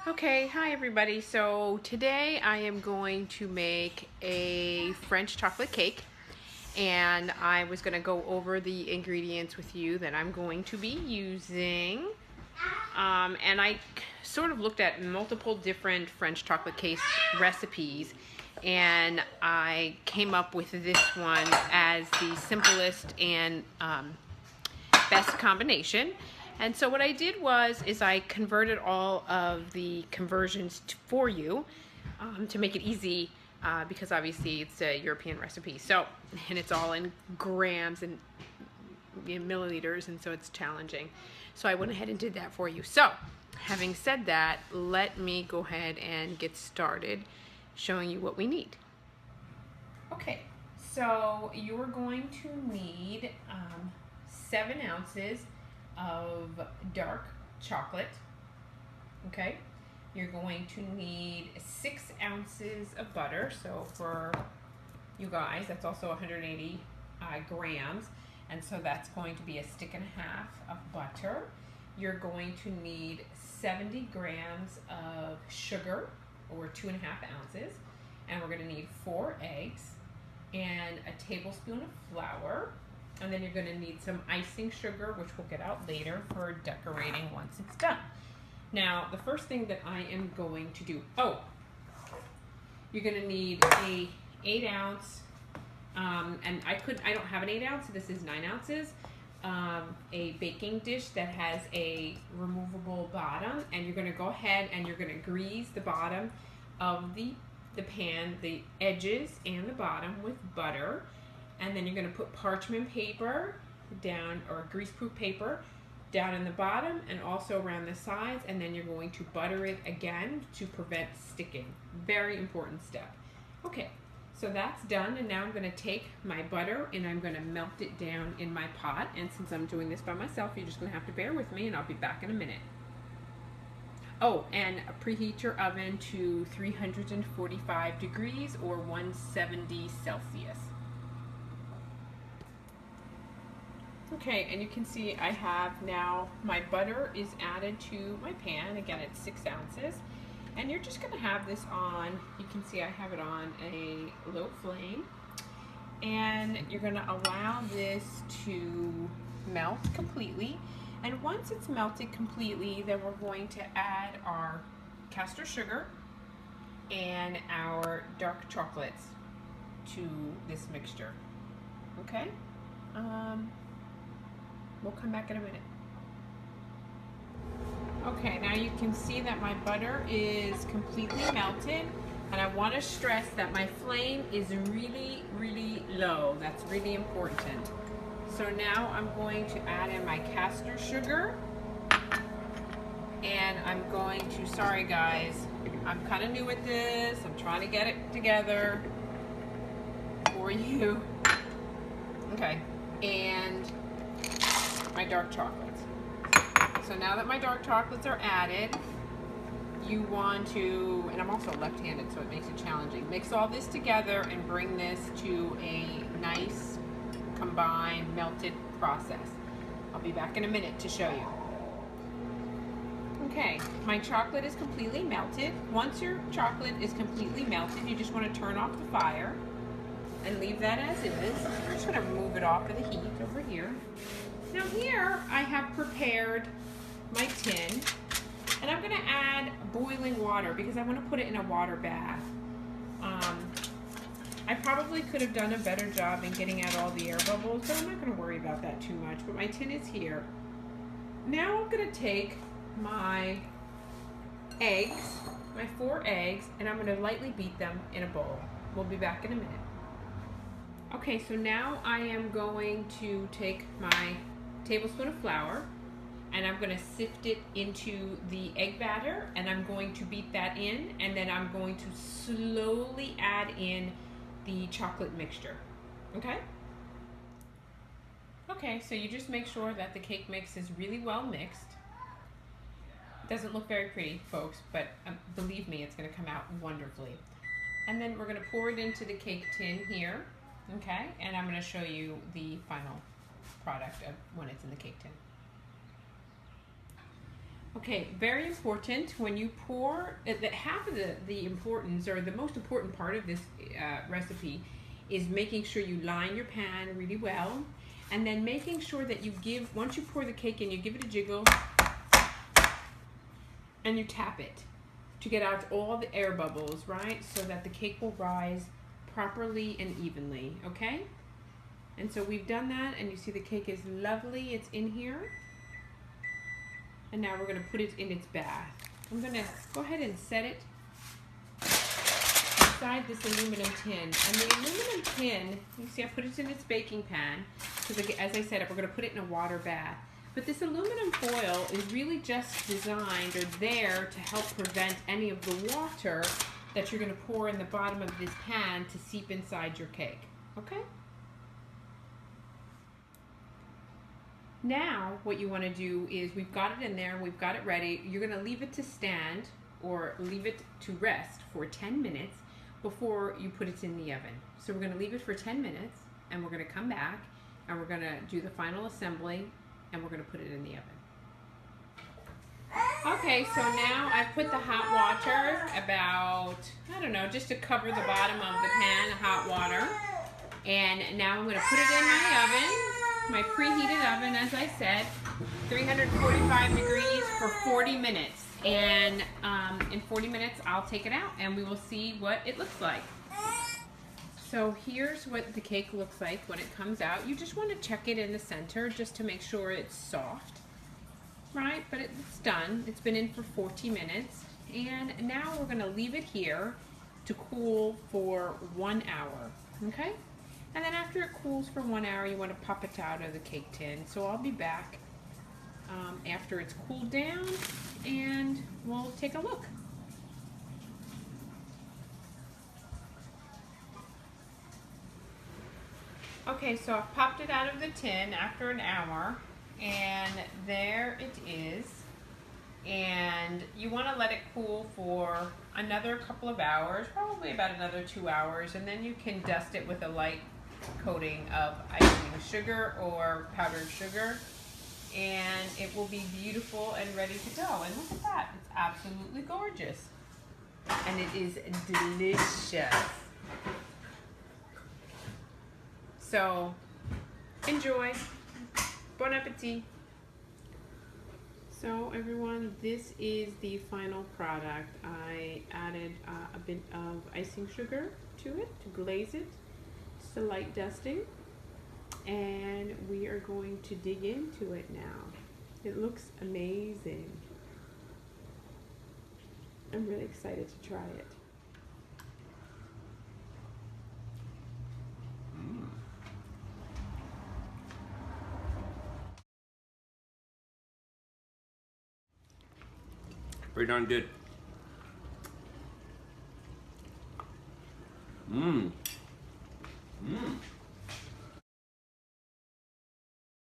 Okay, hi everybody. So today I am going to make a French chocolate cake, and I was going to go over the ingredients with you that I'm going to be using. And I sort of looked at multiple different French chocolate cake recipes, and I came up with this one as the simplest and best combination. And so what I did was I converted all of the conversions for you to make it easy because obviously it's a European recipe. So, and it's all in grams and milliliters, and so it's challenging. So I went ahead and did that for you. So, having said that, let me go ahead and get started showing you what we need. Okay, so you're going to need 7 ounces of dark chocolate. Okay, you're going to need 6 ounces of butter. So for you guys, that's also 180 grams, and so that's going to be a stick and a half of butter. You're going to need 70 grams of sugar, or 2.5 ounces, and we're going to need 4 eggs and a tablespoon of flour. And then you're going to need some icing sugar, which we'll get out later for decorating once it's done. Now, the first thing that I am going to do, you're going to need a 8 ounce, and I don't have an 8 ounce, so this is 9 ounces, a baking dish that has a removable bottom, and you're going to go ahead and you're going to grease the bottom of the pan, the edges and the bottom, with butter. And then you're going to put parchment paper down, or greaseproof paper, down in the bottom and also around the sides, and then you're going to butter it again to prevent sticking. Very important step. Okay, so that's done, and now I'm going to take my butter and I'm going to melt it down in my pot. And since I'm doing this by myself, you're just going to have to bear with me, and I'll be back in a minute. Oh, and preheat your oven to 345 degrees or 170 Celsius. Okay, and you can see I have now my butter is added to my pan. Again, it's 6 ounces. And you're just going to have this on, you can see I have it on a low flame. And you're going to allow this to melt completely. And once it's melted completely, then we're going to add our caster sugar and our dark chocolates to this mixture. Okay? We'll come back in a minute. Okay, now you can see that my butter is completely melted, and I want to stress that my flame is really, really low. That's really important. So now I'm going to add in my caster sugar, and I'm going to, sorry guys, I'm kind of new at this. I'm trying to get it together for you. Okay, and my dark chocolates. So now that my dark chocolates are added, you want to, and I'm also left-handed so it makes it challenging, mix all this together and bring this to a nice combined melted process. I'll be back in a minute to show you. Okay, my chocolate is completely melted. Once your chocolate is completely melted, you just want to turn off the fire and leave that as is. I'm just going to move it off of the heat over here. Now here I have prepared my tin, and I'm going to add boiling water because I want to put it in a water bath. I probably could have done a better job in getting out all the air bubbles, so I'm not going to worry about that too much, but my tin is here. Now I'm going to take my eggs, my 4 eggs, and I'm going to lightly beat them in a bowl. We'll be back in a minute. Okay, so now I am going to take my tablespoon of flour, and I'm going to sift it into the egg batter, and I'm going to beat that in, and then I'm going to slowly add in the chocolate mixture. Okay? Okay, so you just make sure that the cake mix is really well mixed. It doesn't look very pretty, folks, but believe me, it's going to come out wonderfully. And then we're going to pour it into the cake tin here, okay? And I'm going to show you the final product of when it's in the cake tin. Okay, very important when you pour, half of the importance, or the most important part of this recipe is making sure you line your pan really well, and then making sure that you give, once you pour the cake in, you give it a jiggle and you tap it to get out all the air bubbles, right? So that the cake will rise properly and evenly, okay? And so we've done that, and you see the cake is lovely, it's in here. And now we're gonna put it in its bath. I'm gonna go ahead and set it inside this aluminum tin. And the aluminum tin, you see I put it in its baking pan, because as I said, we're gonna put it in a water bath. But this aluminum foil is really just designed or there to help prevent any of the water that you're gonna pour in the bottom of this pan to seep inside your cake, okay? Now, what you want to do is, we've got it in there, we've got it ready. You're going to leave it to stand or leave it to rest for 10 minutes before you put it in the oven. So we're going to leave it for 10 minutes, and we're going to come back and we're going to do the final assembly, and we're going to put it in the oven. Okay, so now I've put the hot water about, I don't know, just to cover the bottom of the pan, hot water. And now I'm going to put it in my oven. My preheated oven, as I said, 345 degrees for 40 minutes. And in 40 minutes, I'll take it out and we will see what it looks like. So here's what the cake looks like when it comes out. You just want to check it in the center just to make sure it's soft, right? But it's done. It's been in for 40 minutes. And now we're going to leave it here to cool for 1 hour, okay? And then after it cools for 1 hour, you want to pop it out of the cake tin. So I'll be back after it's cooled down, and we'll take a look. Okay, so I've popped it out of the tin after an hour, and there it is. And you want to let it cool for another couple of hours, probably about another 2 hours, and then you can dust it with a light coating of icing sugar or powdered sugar, and it will be beautiful and ready to go. And look at that, it's absolutely gorgeous, and it is delicious. So enjoy. Bon appetit. So everyone, this is the final product. I added a bit of icing sugar to it to glaze it. A light dusting, and we are going to dig into it now. It looks amazing. I'm really excited to try it. Pretty darn good.